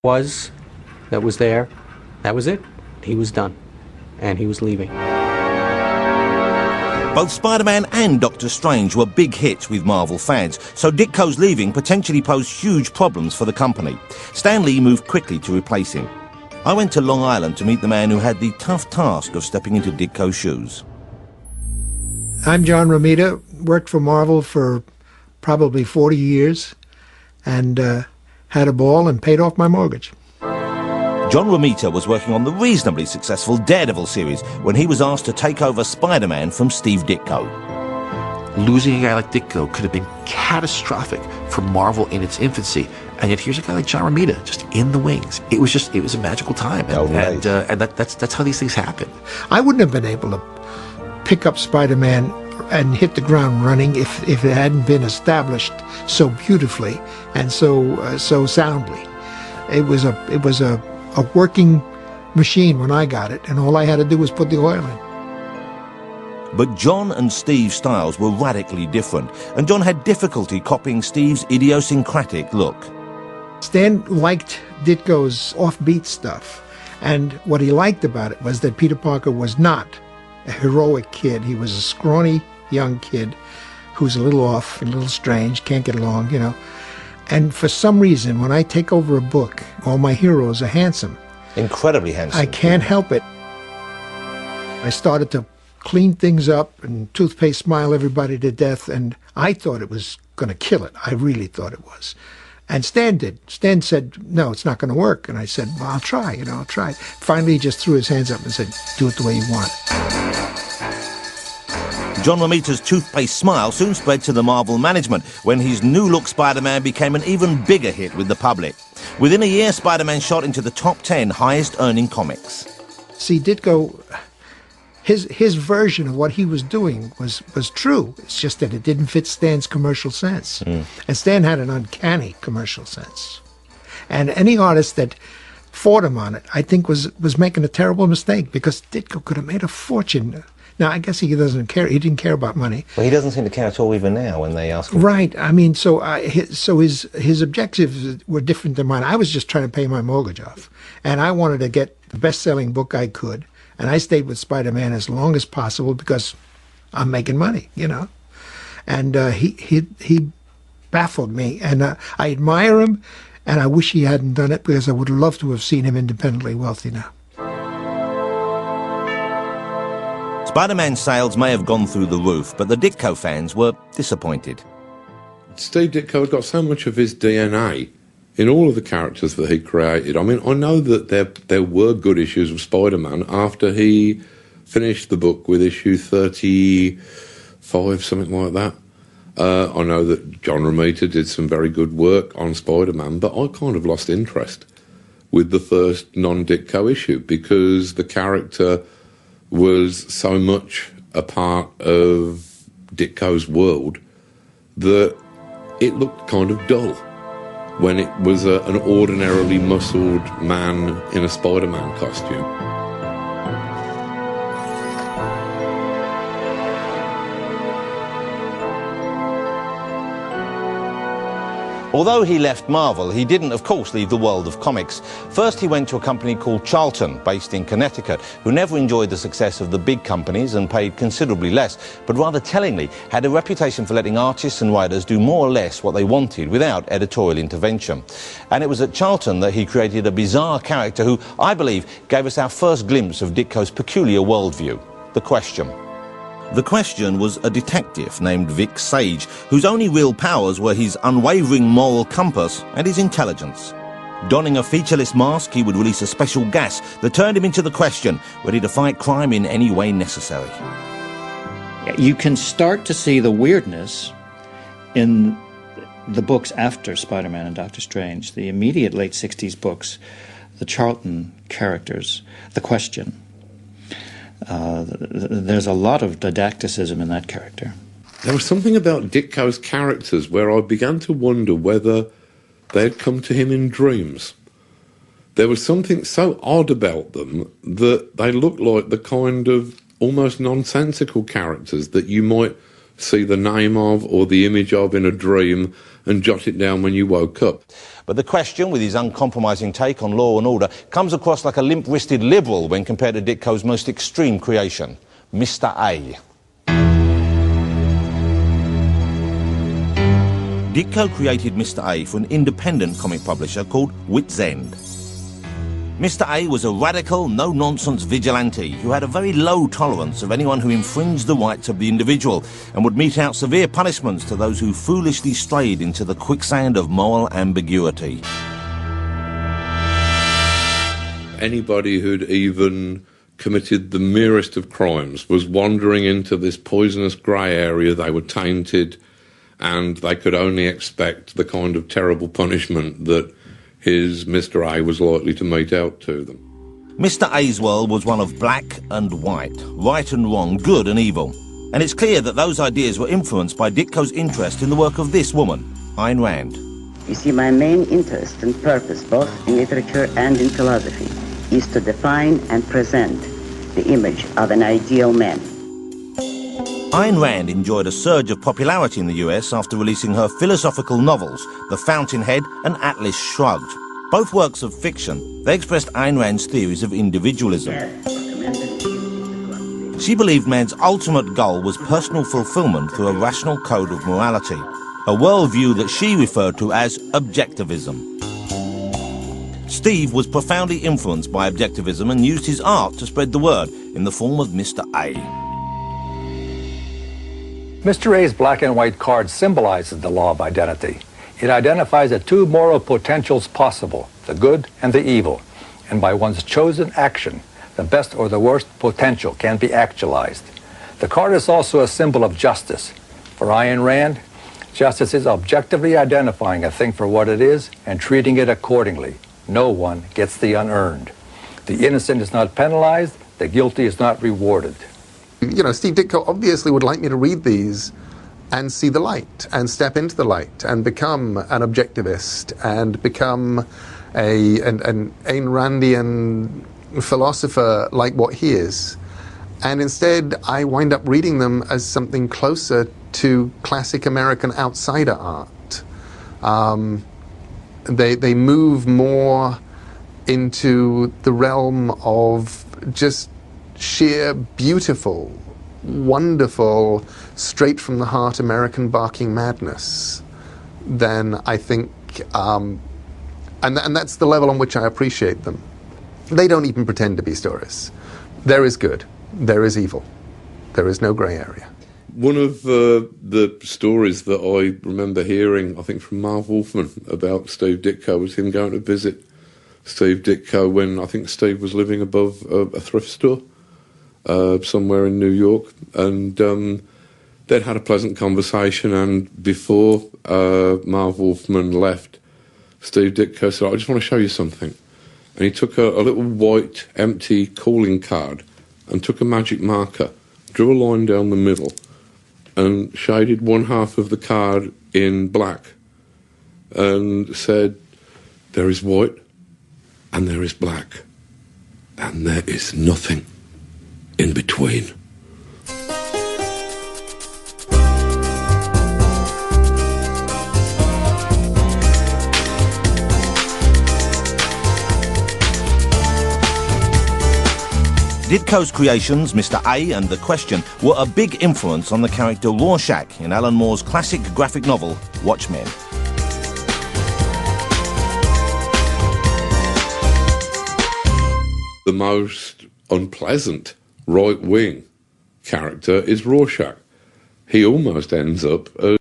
That was there. That was it. He was done. And he was leaving. Both Spider-Man and Doctor Strange were big hits with Marvel fans, so Ditko's leaving potentially posed huge problems for the company. Stan Lee moved quickly to replace him. I went to Long Island to meet the man who had the tough task of stepping into Ditko's shoes. I'm John Romita, worked for Marvel for probably 40 years, and had a ball and paid off my mortgage. John Romita was working on the reasonably successful Daredevil series when he was asked to take over Spider-Man from Steve Ditko. Losing a guy like Ditko could have been catastrophic for Marvel in its infancy, and yet here's a guy like John Romita just in the wings. It was a magical time, and that's how these things happen. I wouldn't have been able to pick up Spider-Man and hit the ground running if it hadn't been established so beautifully and so soundly. It was a working machine when I got it, and all I had to do was put the oil in. But John and Steve's styles were radically different, and John had difficulty copying Steve's idiosyncratic look. Stan liked Ditko's offbeat stuff, and what he liked about it was that Peter Parker was not a heroic kid. He was a scrawny young kid who's a little off and a little strange, can't get along, you know. And for some reason, when I take over a book, all my heroes are handsome. Incredibly handsome. I can't help it. I started to clean things up and toothpaste smile everybody to death, and I thought it was going to kill it. I really thought it was. And Stan did. Stan said, no, it's not going to work. And I said, well, I'll try, I'll try. Finally, he just threw his hands up and said, do it the way you want. John Romita's toothpaste smile soon spread to the Marvel management when his new-look Spider-Man became an even bigger hit with the public. Within a year, Spider-Man shot into the top 10 highest-earning comics. See, Ditko, his version of what he was doing was true. It's just that it didn't fit Stan's commercial sense. And Stan had an uncanny commercial sense. And any artist that fought him on it, I think, was making a terrible mistake, because Ditko could have made a fortune. Now, I guess he doesn't care. He didn't care about money. Well, he doesn't seem to care at all even now when they ask him. Right. I mean, so his objectives were different than mine. I was just trying to pay my mortgage off. And I wanted to get the best-selling book I could. And I stayed with Spider-Man as long as possible because I'm making money, And he baffled me. And I admire him, and I wish he hadn't done it, because I would love to have seen him independently wealthy now. Spider-Man sales may have gone through the roof, but the Ditko fans were disappointed. Steve Ditko had got so much of his DNA in all of the characters that he created. I mean, I know that there were good issues of Spider-Man after he finished the book with issue 35, something like that. I know that John Romita did some very good work on Spider-Man, but I kind of lost interest with the first non-Ditko issue, because the character was so much a part of Ditko's world that it looked kind of dull when it was an ordinarily muscled man in a Spider-Man costume. Although he left Marvel, he didn't, of course, leave the world of comics. First, he went to a company called Charlton, based in Connecticut, who never enjoyed the success of the big companies and paid considerably less, but rather tellingly had a reputation for letting artists and writers do more or less what they wanted without editorial intervention. And it was at Charlton that he created a bizarre character who, I believe, gave us our first glimpse of Ditko's peculiar worldview: the Question. The Question was a detective named Vic Sage, whose only real powers were his unwavering moral compass and his intelligence. Donning a featureless mask, he would release a special gas that turned him into the Question, ready to fight crime in any way necessary. You can start to see the weirdness in the books after Spider-Man and Doctor Strange, the immediate late 60s books, the Charlton characters, the Question. There's a lot of didacticism in that character. There was something about Ditko's characters where I began to wonder whether they'd come to him in dreams. There was something so odd about them that they looked like the kind of almost nonsensical characters that you might see the name of or the image of in a dream and jot it down when you woke up. But the Question, with his uncompromising take on law and order, comes across like a limp-wristed liberal when compared to Ditko's most extreme creation, Mr. A. Ditko created Mr. A for an independent comic publisher called Wit's End. Mr. A was a radical, no-nonsense vigilante who had a very low tolerance of anyone who infringed the rights of the individual and would mete out severe punishments to those who foolishly strayed into the quicksand of moral ambiguity. Anybody who'd even committed the merest of crimes was wandering into this poisonous grey area. They were tainted, and they could only expect the kind of terrible punishment that his Mr. A was likely to mete out to them. Mr. A's world was one of black and white, right and wrong, good and evil. And it's clear that those ideas were influenced by Ditko's interest in the work of this woman, Ayn Rand. You see, my main interest and purpose, both in literature and in philosophy, is to define and present the image of an ideal man. Ayn Rand enjoyed a surge of popularity in the US after releasing her philosophical novels, The Fountainhead and Atlas Shrugged. Both works of fiction, they expressed Ayn Rand's theories of individualism. She believed man's ultimate goal was personal fulfillment through a rational code of morality, a worldview that she referred to as objectivism. Steve was profoundly influenced by objectivism and used his art to spread the word in the form of Mr. A. Mr. A's black and white card symbolizes the law of identity. It identifies the two moral potentials possible, the good and the evil, and by one's chosen action, the best or the worst potential can be actualized. The card is also a symbol of justice. For Ayn Rand, justice is objectively identifying a thing for what it is and treating it accordingly. No one gets the unearned. The innocent is not penalized, the guilty is not rewarded. You know, Steve Ditko obviously would like me to read these and see the light and step into the light and become an objectivist and become an Ayn Randian philosopher like what he is. And instead, I wind up reading them as something closer to classic American outsider art. They move more into the realm of just sheer, beautiful, wonderful, straight from the heart American barking madness, then I think, and that's the level on which I appreciate them. They don't even pretend to be stories. There is good, there is evil, there is no grey area. One of the stories that I remember hearing, I think from Marv Wolfman, about Steve Ditko was him going to visit Steve Ditko when I think Steve was living above a thrift store somewhere in New York, and they'd had a pleasant conversation, and before Marv Wolfman left, Steve Ditko said, I just want to show you something. And he took a little white empty calling card and took a magic marker, drew a line down the middle and shaded one half of the card in black and said, there is white and there is black and there is nothing in between. Ditko's creations, Mr. A and The Question, were a big influence on the character Rorschach in Alan Moore's classic graphic novel, Watchmen. The most unpleasant right-wing character is Rorschach. He almost ends up as